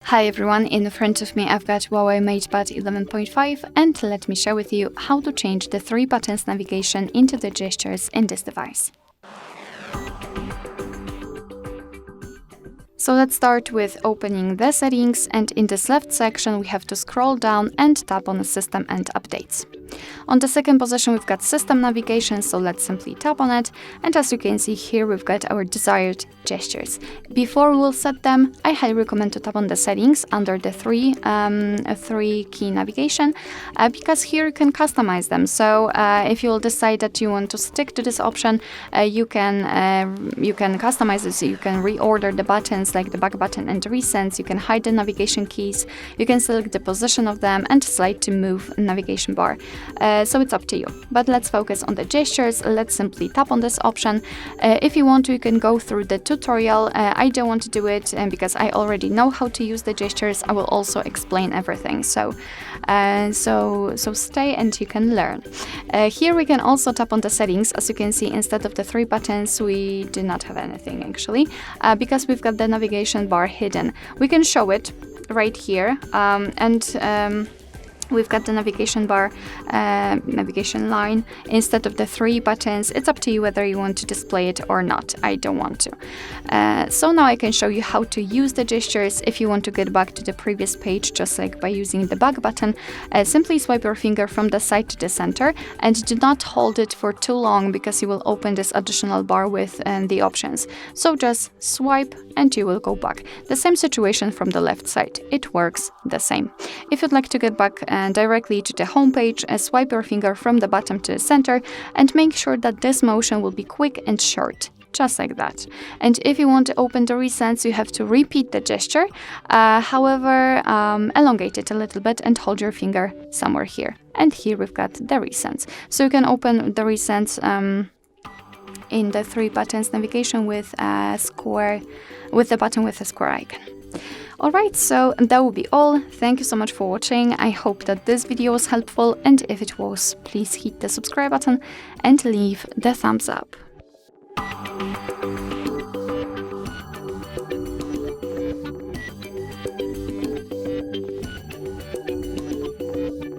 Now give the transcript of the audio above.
Hi everyone, in front of me I've got HUAWEI MatePad 11.5 and let me share with you how to change the 3 buttons navigation into the gestures in this device. So let's start with opening the settings, and in this left section we have to scroll down and tap on System and Updates. On the second position we've got System Navigation, so let's simply tap on it, and as you can see here we've got our desired gestures. Before we will set them, I highly recommend to tap on the settings under the three key navigation, because here you can customize them. So if you will decide that you want to stick to this option, you can customize it, so you can reorder the buttons like the back button and recents, you can hide the navigation keys, you can select the position of them and slide to move navigation bar. So it's up to you. But let's focus on the gestures. Let's simply tap on this option. If you want to, you can go through the tutorial. I don't want to do it because I already know how to use the gestures. I will also explain everything. So stay and you can learn. Here we can also tap on the settings. As you can see, instead of the 3 buttons, we do not have anything actually, because we've got the navigation bar hidden. We can show it right here, we've got the navigation bar, navigation line instead of the 3 buttons. It's up to you whether you want to display it or not. I don't want to. So now I can show you how to use the gestures. If you want to get back to the previous page, just like by using the back button, simply swipe your finger from the side to the center and do not hold it for too long because you will open this additional bar with the options. So just swipe and you will go back. The same situation from the left side. It works the same. If you'd like to get back directly to the home page, swipe your finger from the bottom to the center and make sure that this motion will be quick and short, just like that. And if you want to open the recents, you have to repeat the gesture, however, elongate it a little bit and hold your finger somewhere here. And here we've got the recents. So you can open the recents in the 3 buttons navigation with the button with a square icon. Alright, so that will be all. Thank you so much for watching. I hope that this video was helpful, and if it was, please hit the subscribe button and leave the thumbs up.